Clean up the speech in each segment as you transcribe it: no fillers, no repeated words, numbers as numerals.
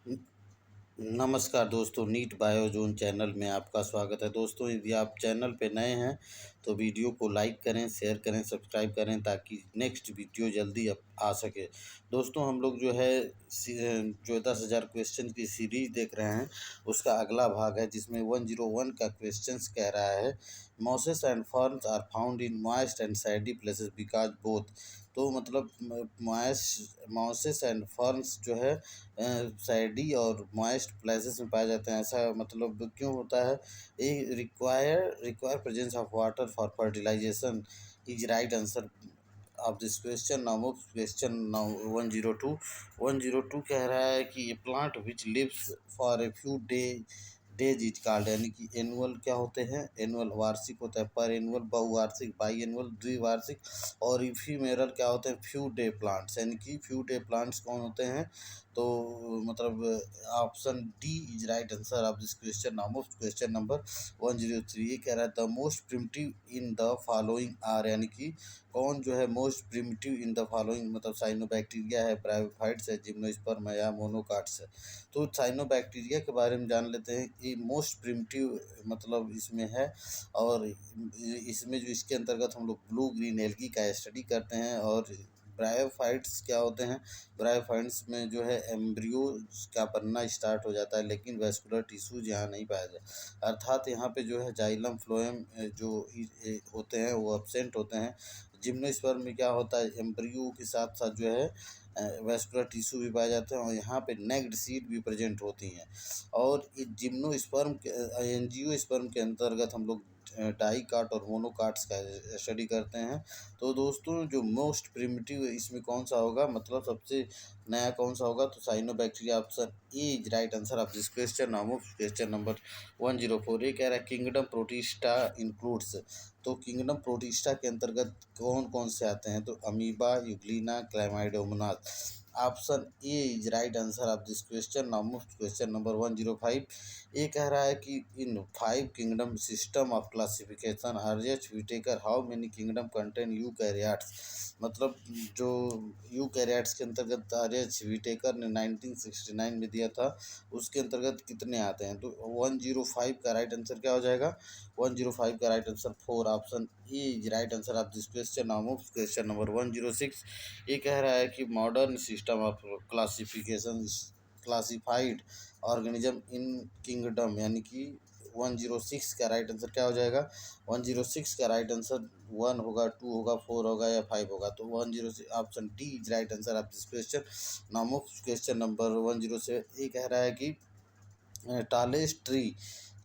न- नमस्कार दोस्तों, नीट बायोजोन चैनल में आपका स्वागत है। दोस्तों, यदि आप चैनल पे नए हैं तो वीडियो को लाइक करें, शेयर करें, सब्सक्राइब करें ताकि नेक्स्ट वीडियो जल्दी आ सके। दोस्तों, हम लोग जो है जो 10,000 क्वेश्चन की सीरीज देख रहे हैं उसका अगला भाग है, जिसमें 101 का क्वेश्चंस कह रहा है mosses and ferns are found in moist and shady places because both. तो मतलब मॉसेस एंड फर्न्स जो है सैडी और मॉइस्ट प्लेसेस में पाए जाते हैं। ऐसा मतलब क्यों होता है? ये require presence of water for fertilization is right answer of this question. Now question now 102 कह रहा है कि a plant which lives for a few days is called, यानी कि एनुअल क्या होते हैं? एनुअल वार्षिक होता है, पर एनुअल बहुवार्षिक, बाई एनुअल द्विवार्षिक, और इफीमेरल क्या होते हैं? Few day plants. यानी कि फ्यू डे प्लांट्स कौन होते हैं? तो मतलब option D is right answer of this question. Now question number 103 ये कह रहा है the most primitive in the following are, यानी कि कौन जो है most primitive in the following? मतलब साइनोबैक्टीरिया है, ब्रायोफाइट्स है, जिम्नोस्पर्म है या मोनोकाट्स है। तो साइनोबैक्टीरिया के बारे में जान लेते हैं। ये मोस्ट प्रिमिटिव मतलब इसमें है, और इसमें जो इसके अंतर्गत हम लोग ब्लू ग्रीन एल्गी का स्टडी करते हैं। और ब्रायोफाइट्स क्या होते हैं? ब्रायोफाइट्स में जो है एम्ब्रियो का बनना स्टार्ट हो जाता है, लेकिन वेस्कुलर टिश्यूज यहाँ नहीं पाया जाता, अर्थात यहाँ पे जो है जाइलम फ्लोएम जो होते हैं वो एब्सेंट होते हैं। जिम्नोस्पर्म में क्या होता है? एम्ब्रियो के साथ साथ जो है वेस्कुलर टिश्यू भी पाए जाते हैं, और यहाँ पे नेक्ड सीड भी प्रेजेंट होती हैं। और ये जिम्नोस्पर्म के एंजियोस्पर्म के अंतर्गत हम लोग डाइकाट और मोनोकाट्स का स्टडी करते हैं। तो दोस्तों, जो मोस्ट प्रिमिटिव इसमें कौन सा होगा? मतलब सबसे नया कौन सा होगा? तो cyanobacteria, option A is right answer of this question. Now question number 104 ये कह रहा है किंगडम प्रोटिस्टा इंक्लूड्स। तो किंगडम प्रोटिस्टा के अंतर्गत कौन कौन से आते हैं? तो amoeba, Euglena, Chlamydomonas. Option A is right answer of this question. Now question number 105 ये कह रहा है कि in 5 kingdom system of classification R H. Whittaker how many kingdom contain eukaryotes. मतलब जो यूकैरियोट्स के अंतर्गत आर.एच. व्हिटेकर ने 1969 में दिया था, उसके अंतर्गत कितने आते हैं? तो 105 का राइट आंसर क्या हो जाएगा? 105 का right answer 4, option A is right answer of this question. Now question number 106 ये कह रहा है कि modern system of classification classified organism in kingdom, यानी कि 106 का राइट आंसर क्या हो जाएगा? 106 का राइट आंसर 1 होगा, 2 होगा, 4 होगा या 5 होगा? तो 106 option D is right answer of this question. Now question number 107 ये कह रहा है कि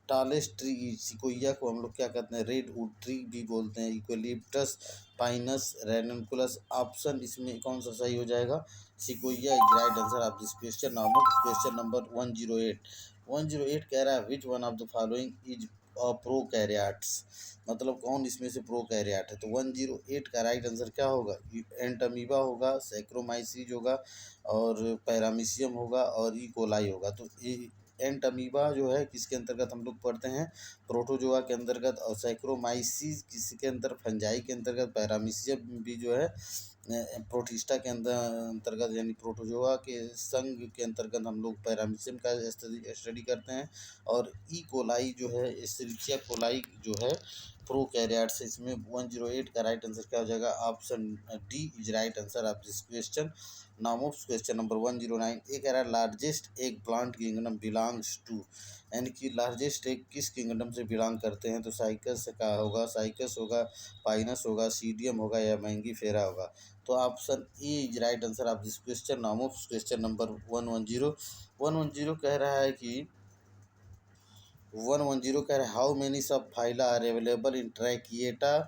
टालेस्ट ट्री सिकोया को हम लोग क्या कहते हैं? रेड वुड ट्री भी बोलते हैं, इक्वलिप्टस, पाइनस, रेनकुलस। ऑप्शन इसमें कौन सा सही हो जाएगा? Sequoia is right answer of this question. Now question number 108 कह रहा है which one of the following is prokaryotes. मतलब कौन इसमें से प्रोकैरियोट है? तो 108 का राइट आंसर क्या होगा? एंटमीबा होगा, सैक्रोमाइसीज होगा, और पैरामीशियम होगा, और ई कोलाई होगा। तो एंटमीबा जो है किसके अंतर्गत हम लोग पढ़ते हैं? प्रोटोजोआ के अंतर्गत। और सैक्रोमाइसीज किसके अंतर? फंजाई के अंतर्गत। पैरामीशियम भी जो है प्रोटिस्टा के अंतर्गत, यानी प्रोटोजोआ के संघ के अंतर्गत हम लोग पैरामीशियम का स्टडी करते हैं। और ई कोलाई जो है, एस्चेरिचिया कोलाई जो है प्रोकैरियोट्स है। इसमें 108 का राइट आंसर क्या हो जाएगा? Option D is right answer of this question. Now question number 109 ये कह रहा है largest egg plant kingdom belongs to, यानी कि लार्जेस्ट एग किस किंगडम से बिलोंग करते हैं? तो साइकस का होगा, साइकस होगा, पाइनस होगा, सीडियम होगा या मैंगीफेरा होगा। तो option A is right answer of this question. Now question number 110 कह रहा है कि 110 कह रहे हैं how many sub phyla are available in tracheata.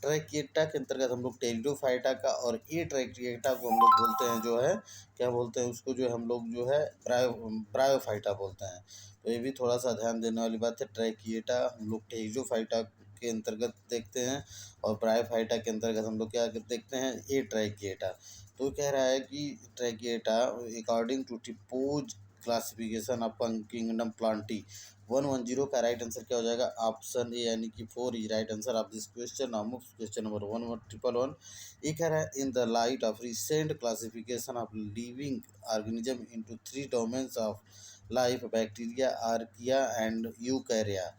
Tracheata के अंतर्गत हम लोग टेरिडोफाइटा का, और ए ट्रैकिएटा को हम लोग बोलते हैं जो है, क्या बोलते हैं उसको? जो हम लोग जो है ब्रायोफाइटा बोलते हैं। तो ये भी थोड़ा सा ध्यान देने वाली बात है। ट्रैकिएटा हम लोग टेरिडोफाइटा के अंतर्गत देखते हैं, और ब्रायोफाइटा के अंतर्गत हम लोग क्या देखते हैं? ए ट्रैकिएटा। तो कह रहा है कि tracheata according to Tippo's classification of kingdom plantae. 110 का राइट आंसर क्या हो जाएगा? ऑप्शन ए यानी कि 4 is right answer of this question. Now move question number 1111। ये कह रहा है in the light of recent classification of living organism into 3 domains of life, bacteria, archaea and यूकैरिया,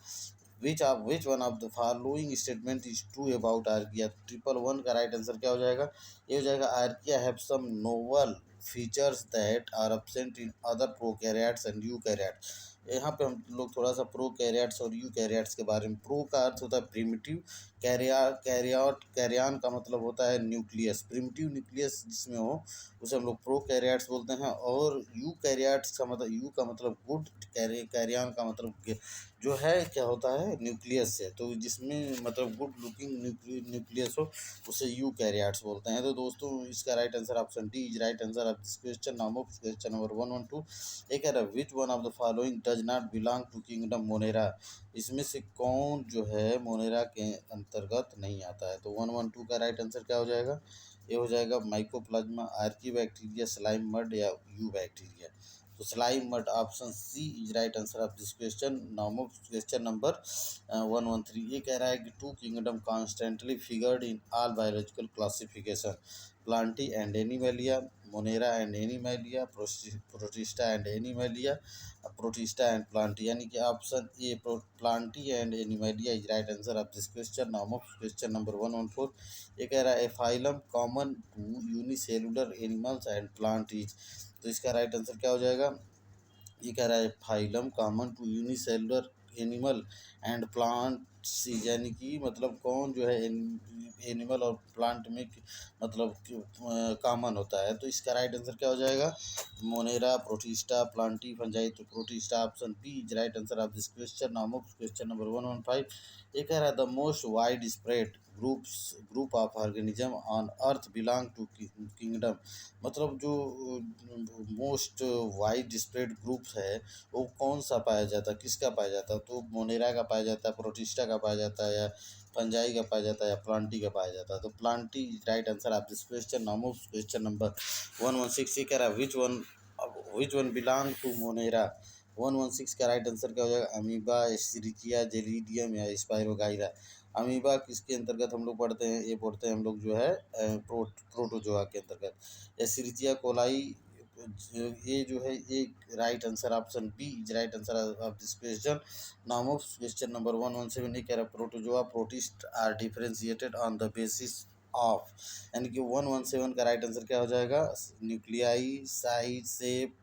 which one of the following statement is true about archaea? 111 का right answer क्या हो जाएगा? ये हो जाएगा archaea have some novel features that are absent in other prokaryotes and eukaryotes। यहाँ पे हम लोग थोड़ा सा प्रोकैरियोट्स और यूकैरियोट्स के बारे में। प्रो का अर्थ होता है प्रिमिटिव, कैरियन का मतलब होता है न्यूक्लियस। प्रिमिटिव न्यूक्लियस जिसमें हो उसे हम लोग प्रोकैरियोट्स बोलते हैं। और यूकैरियोट्स का मतलब, यू का मतलब गुड, कैरियन का मतलब जो है क्या होता है न्यूक्लियस से, तो जिसमें मतलब गुड लुकिंग न्यूक्लियस हो उसे यूकैरियोट्स बोलते हैं। तो दोस्तों इसका right answer option D is right answer of this question. Now of question number 112। एक है which one of the following does not belong to kingdom Monera? इसमें से कौन जो है मोनेरा के अंतर्गत नहीं आता है? तो 112 का राइट आंसर क्या हो जाएगा? ये हो जाएगा mycoplasma, archaebacteria, slime mould या यू बैक्टीरिया। तो slime mould option C is right answer of this question. Now question number 113। ये कह रहा है कि two kingdom constantly figured in all biological classification, plantae and animalia, monera and animalia, protista and animalia, protista and plantae, यानी कि option A plantae and animalia is right answer of this question. Now question number 114। ये कह रहा है phylum common to unicellular animals and plant is. तो इसका right answer क्या हो जाएगा? ये कह रहा है phylum common to unicellular animal and plant, यानी कि मतलब कौन जो है एनिमल और प्लांट में मतलब कॉमन होता है। तो इसका राइट आंसर क्या हो जाएगा? Monera, protista, plantae, fungi. तो protista option B is right answer of this question. Now question number 115। ये कह रहा है the most wide spread group of organism on earth belong to kingdom. मतलब जो मोस्ट वाइड स्प्रेड ग्रुप है वो कौन सा पाया जाता है, किसका पाया जाता है? तो मोनेरा का पाया जाता है, प्रोटिस्टा का पाया जाता है, या फंजाई का पाया जाता है, या प्लांटी का पाया जाता है? तो plantae right answer of this question. Now question number 116। कह रहा है which one belong to monera? 116 का राइट आंसर क्या हो जाएगा? अमीबा, एस्चेरिचिया, जेलिडियम या स्पाइरोगाइरा। अमीबा किसके अंतर्गत हम लोग पढ़ते हैं? ये पढ़ते हैं हम लोग जो है प्रोटोजोआ के अंतर्गत। एस्चेरिचिया कोलाई, ये जो है ये right answer option B is right answer of this question. Now of question number 117। ये कह रहा है protozoa protist are differentiated on the basis of, यानी कि 117 का राइट आंसर क्या हो जाएगा? Nuclei, size, shape,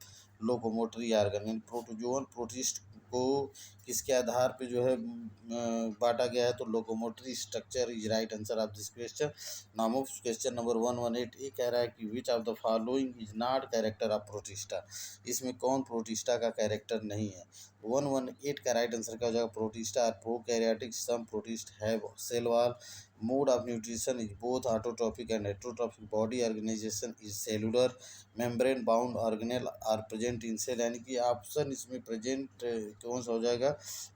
locomotory organ. यानी प्रोटोजोअन प्रोटिस्ट को किसके आधार पे जो है बांटा गया है? तो locomotory structure is right answer of this question. Now question number 118। ये कह रहा है कि विच of the following is not character of protista? इसमें कौन प्रोटिस्टा का कैरेक्टर नहीं है? 118 का राइट आंसर क्या हो जाएगा? Protista are prokaryotic, some protist have cell wall, mode of nutrition is both autotrophic and heterotrophic, body organisation is cellular, membrane bound organelle are present in cell. यानी कि option इसमें present कौन सा हो जाएगा?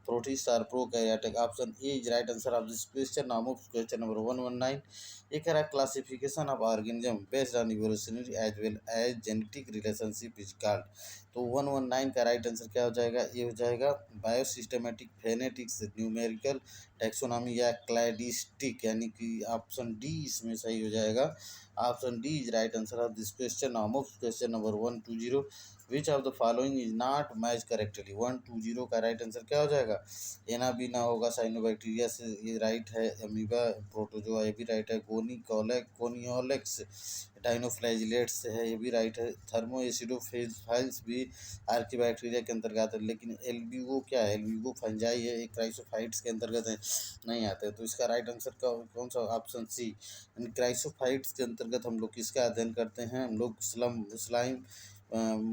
Protist are prokaryotic. Option A is right answer of this question. Now question number 119। ये कह रहा है classification of organism based on evolutionary as well as genetic relationship is called. तो 119 का राइट आंसर क्या हो जाएगा? ये हो जाएगा बायोसिस्टेमेटिक, फेनेटिक्स, न्यूमेरिकल, टैक्सोनॉमी या क्लैडिस्टिक, यानी कि ऑप्शन डी इसमें सही हो जाएगा। Option D is right answer of this question. Now question number 120। Which of the following is not match correctly? 120 का राइट आंसर क्या हो जाएगा? एना भी ना होगा, साइनोबैक्टीरिया से ये राइट है, अमीबा, प्रोटोजोआ ये भी राइट है, कोनियोलेक्स डाइनोफ्लैजिलेट्स से है ये भी राइट है, थर्मो एसिडोफाइल्स भी आर्कीबैक्टीरिया के अंतर्गत है। लेकिन एल्ब्यूगो क्या है? एल्ब्यूगो फंजाई है, एक क्राइसोफाइट्स के अंतर्गत है, नहीं आते हैं। तो इसका राइट आंसर का कौन सा? Option C. क्राइसोफाइट्स के अंतर्गत हम लोग किसका अध्ययन करते हैं? हम लोग स्लाइम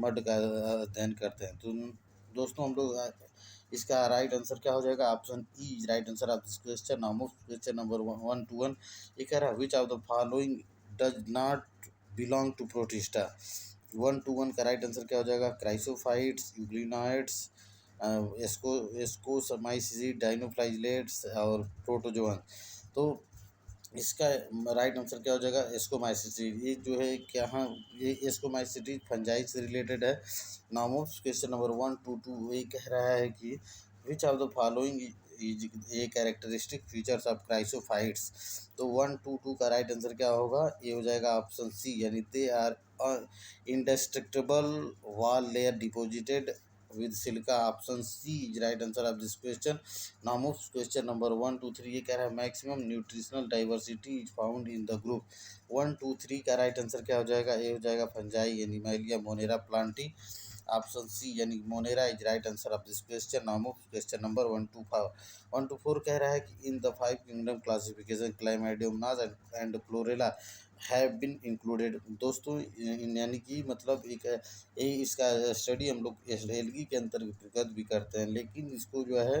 मड का अध्ययन करते हैं। तो दोस्तों हम लोग इसका राइट आंसर क्या हो जाएगा? Option E is right answer of this question. Now question number 121। ये कह रहा है which of the following does not belong to protista? 121 का राइट आंसर क्या हो जाएगा? क्राइसोफाइट्स, यूग्लिनॉइड्स, एस्कोसमाइसिस, डाइनोफ्लाइलेट्स और प्रोटोजोअन। तो इसका राइट आंसर क्या हो जाएगा, एस्कोमाइसिटी। ये जो है क्या, हाँ, ये एस्कोमाइसिटी फंजाई से रिलेटेड है। नाउ क्वेश्चन नंबर 122 ये कह रहा है कि विच of the following is a characteristic features of chrysophytes. तो 122 का राइट आंसर क्या होगा, ये हो जाएगा ऑप्शन सी, यानी they are indestructible wall layer deposited with silica. Option C is right answer of this question. Now move question number 123। ये कह रहा है maximum nutritional diversity is found in the group. 123 का राइट आंसर क्या हो जाएगा, ये हो जाएगा fungi animalia monera plantae. Option C यानी monera is right answer of this question. Now move question number 124 कह रहा है कि in the 5 kingdom classification chlamydomonas and chlorella have been included. दोस्तों यानी कि मतलब एक इसका स्टडी हम लोग एलगी के अंतर्गत भी करते हैं, लेकिन इसको जो है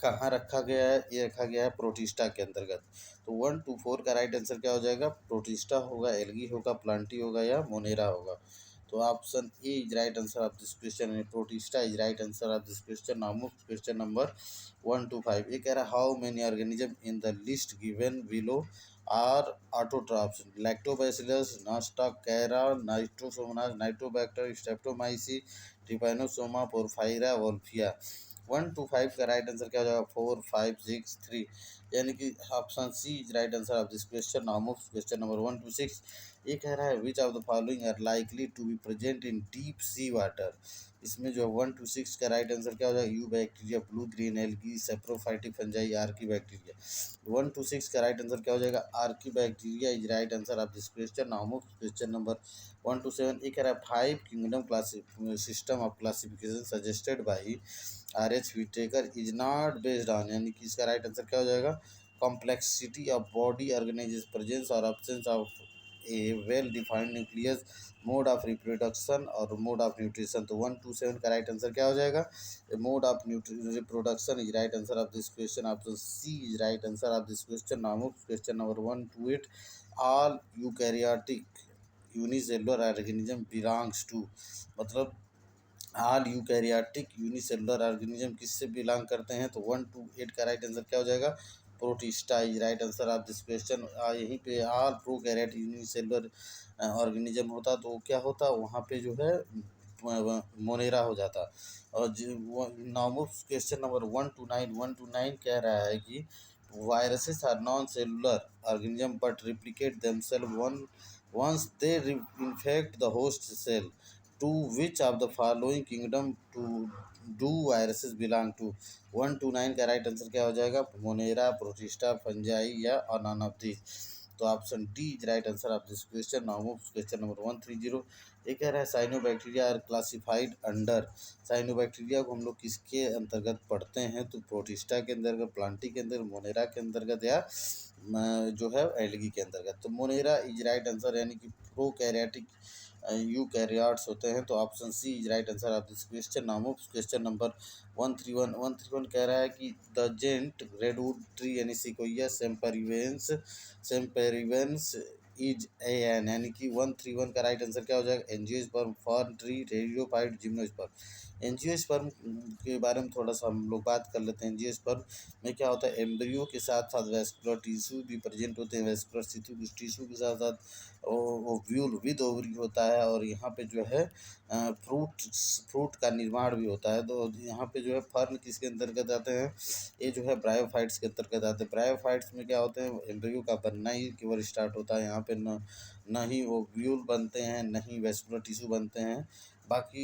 कहाँ रखा गया है, ये रखा गया है प्रोटिस्टा के अंतर्गत। तो 124 का राइट आंसर क्या हो जाएगा, प्रोटिस्टा होगा, एलगी होगा, प्लांटी होगा या मोनेरा होगा। तो option A is right answer of this question, protista is right answer of this question. Now move question number 125। ये कह रहा है how many organism in the list given below are autotrophs. Lactobacillus, nostoc chara, nitrosomonas, nitrobacter, streptomyces, trypanosoma, porphyra, wolffia. 125 का right answer क्या हो जाएगा, 4, 5, 6, 3, यानी कि option C is right answer of this question. Now move question number 126। ये कह रहा है which of the following are likely to be present in deep sea water. इसमें जो 126 का राइट आंसर क्या हो जाएगा, eubacteria, blue green algae, saprophytic fungi, archaebacteria. 126 का राइट आंसर क्या हो जाएगा, archaebacteria is right answer of this question. Now move question number 127। ये कह रहा है 5 kingdom system of classification suggested by RH Whittaker is not based on, यानी कि इसका राइट आंसर क्या हो जाएगा, complexity of body organisation presence और absence of a well defined nucleus, mode of reproduction और मोड ऑफ न्यूट्रिशन। तो 127 का राइट आंसर क्या हो जाएगा, mode of reproduction is right answer of this question. Option C is right answer of this question. Now question number 128। All eukaryotic unicellular organism belongs to, मतलब all eukaryotic unicellular organism किससे belong करते हैं। तो 128 का right answer क्या हो जाएगा, protista is right answer of this question. यहीं पे ऑल प्रोकैरियोटिक यूनिसेलुलर ऑर्गेनिज्म होता तो क्या होता, वहाँ पे जो है मोनेरा हो जाता। और नाउ क्वेश्चन नंबर 129 कह रहा है कि viruses are non cellular organism but replicate themselves once they infect the host cell. To which of the following kingdom to do viruses belong to। 129 का राइट आंसर क्या हो जाएगा, मोनेरा, प्रोटिस्टा, फंजाई या none of this. तो option D is right answer of this question. Now question number 130। ये कह रहा है cyanobacteria are classified under. Cyanobacteria को हम लोग किसके अंतर्गत पढ़ते हैं, तो प्रोटिस्टा के अंतर्गत, प्लांटी के अंतर्गत, मोनेरा के अंतर्गत या जो है एल्गी के अंतर्गत। तो मोनेरा इज राइट आंसर, यानी कि प्रोकैरियोटिक यूकैरियोट्स होते हैं। तो option C is right answer of this question. Now question number 131 कह रहा है कि द जेंट रेडवुड ट्री यानी सिकोया सेम्पेरिवेंस इज एन, यानी कि 131 का राइट आंसर क्या हो जाएगा, angiosperm, fern tree, pteridophyte, gymnosperm. Angiosperm के बारे में थोड़ा सा हम लोग बात कर लेते हैं। एंजियोस्पर्म में क्या होता है, एम्ब्रियो के साथ साथ वेस्कुलर टिश्यू भी प्रेजेंट होते हैं। वेस्कुलर टिश्यू के साथ साथ ओव्यूल विद ओवरी होता है, और यहाँ पे जो है फ्रूट का निर्माण भी होता है। तो यहाँ पे जो है फर्न किसके अंतर्गत आते हैं, ये जो है ब्रायोफाइट्स के अंतर्गत आते हैं। ब्रायोफाइट्स में क्या होते हैं, एम्ब्रियो का बनना ही केवल स्टार्ट होता है। यहाँ पे न ही ओव्यूल बनते हैं, न ही वेस्कुलर टिश्यू बनते हैं। बाकी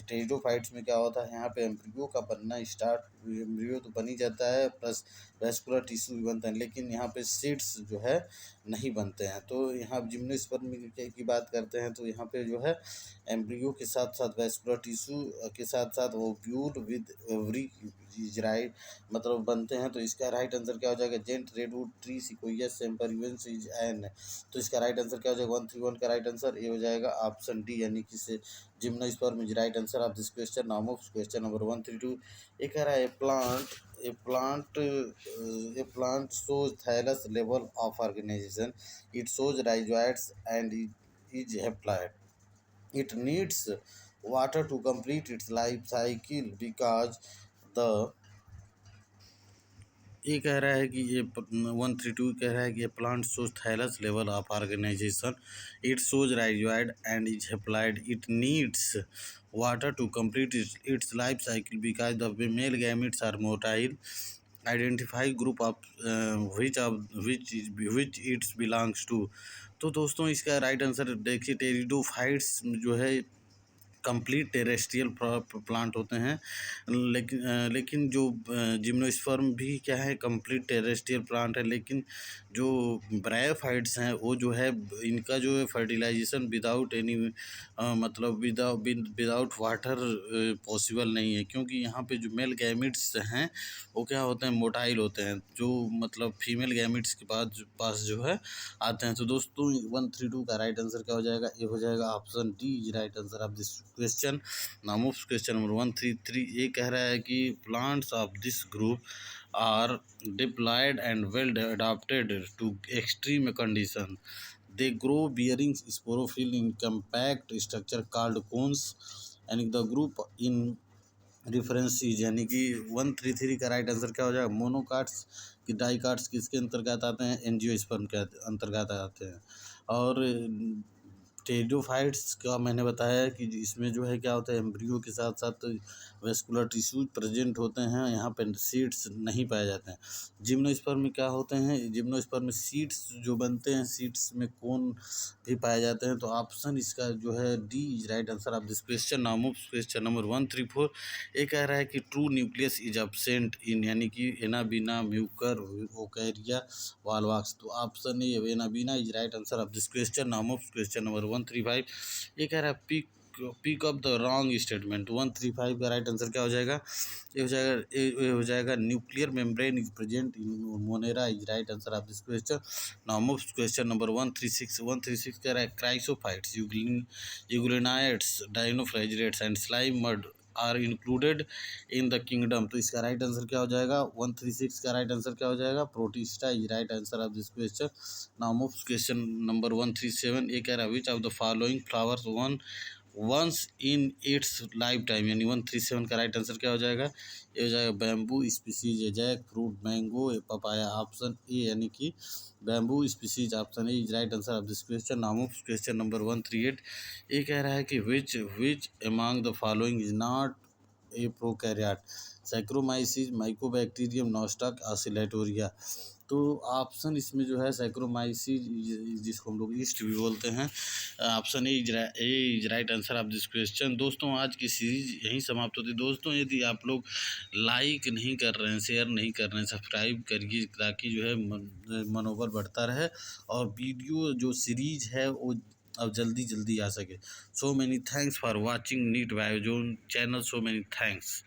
टेरिडोफाइट्स में क्या होता है, यहाँ पे एम्ब्रियो का बनना स्टार्ट, एम्ब्रियो तो बन ही जाता है, प्लस वेस्कुलर टिश्यू भी बनता है, लेकिन यहाँ पे सीड्स जो है नहीं बनते हैं। तो यहाँ जिम्नोस्पर्म की बात करते हैं, तो यहाँ पे जो है एम्ब्रियो के साथ साथ वेस्कुलर टिश्यू के साथ साथ ovule with every is right, मतलब बनते हैं। तो इसका राइट आंसर क्या हो जाएगा, giant redwood tree sequoia sempervirens is an. तो इसका राइट आंसर क्या हो जाएगा, 131 का राइट आंसर ये हो जाएगा ऑप्शन डी, यानी कि से gymnosperm is right answer of this question. Now question number 132। ये कह रहा है a plant shows thallus level of organization. It shows rhizoids and it is haploid. It needs water to complete its life cycle because the ये कह रहा है कि ये 132 कह रहा है कि ये plant shows thallus level of organisation, it shows rhizoid and is haploid, it needs water to complete its life cycle because the male gametes are motile, identify group of which its belongs to. तो दोस्तों इसका right answer देखिए, pteridophytes जो है complete terrestrial plant होते हैं, लेकिन जो जिम्नोस्पर्म भी क्या है, कंप्लीट टेरेस्ट्रियल प्लांट है, लेकिन जो ब्रायोफाइट्स हैं वो जो है इनका जो है फर्टिलाइजेशन विदाउट एनी मतलब विदाउट वाटर पॉसिबल नहीं है, क्योंकि यहाँ पे जो मेल गैमिट्स हैं वो क्या होते हैं, मोटाइल होते हैं, जो मतलब फीमेल गैमिट्स के पास जो है आते हैं। तो दोस्तों 132 का राइट आंसर क्या हो जाएगा, ये हो जाएगा option D is right answer of this question. Now move question number 133। ये कह रहा है कि plants of this group are diploid and well adapted to extreme condition, they grow bearing sporophyll in compact structure called cones, and the group in reference चीज, यानी कि 133 का right answer क्या हो जाएगा, मोनोकाट्स की डाइकाट्स किसके अंतर्गत आते हैं, एंजियोस्पर्म के अंतर्गत आते हैं। और टेरिडोफाइट्स का मैंने बताया कि इसमें जो है क्या होता है, एम्ब्रियो के साथ साथ वेस्कुलर टिश्यूज प्रेजेंट होते हैं, यहाँ पे सीड्स नहीं पाए जाते हैं। जिम्नोस्पर्म में क्या होते हैं, जिम्नोस्पर्म में सीड्स जो बनते हैं, सीड्स में कोन भी पाए जाते हैं। तो ऑप्शन इसका जो है D is right answer of this question. Now move question number 134। ये कह रहा है कि true nucleus is absent in, यानी कि एनाबीना म्यूकर ओकैरिया वाल्वाक्स। तो option A anabaena is right answer of this question. Now move question number 135। ये कह रहा है pick up the wrong statement. 135 का राइट आंसर क्या हो जाएगा, ये हो जाएगा nuclear membrane is present in monera is right answer of this question. Now move question number 136। 136 कह रहा है chrysophytes, euglenoids, dinoflagellates and slime mould are included in the kingdom. तो इसका राइट आंसर क्या हो जाएगा, 136 का राइट आंसर क्या हो जाएगा, protista is right answer of this question. Now move question number 137। ये कह रहा है which of the following flowers once in its life time, यानी 137 का राइट आंसर क्या हो जाएगा, ये हो जाएगा bamboo species, jackfruit, mango, papaya. Option A यानी कि bamboo species, option A is right answer of this question. Now question number 138। ये कह रहा है कि which among the following is not a prokaryote, saccharomyces, mycobacterium, nostoc, oscillatoria. तो option इसमें जो है सैक्रोमाइसिस, जिसको हम लोग ईस्ट भी बोलते हैं, option A is right answer of this question. दोस्तों आज की सीरीज यहीं समाप्त होती है। दोस्तों यदि आप लोग लाइक नहीं कर रहे हैं, शेयर नहीं कर रहे हैं, सब्सक्राइब करिए, ताकि जो है मनोबल बढ़ता रहे और वीडियो जो सीरीज है वो अब जल्दी जल्दी आ सके। So many thanks for watching NEET Biozone channel, so many thanks.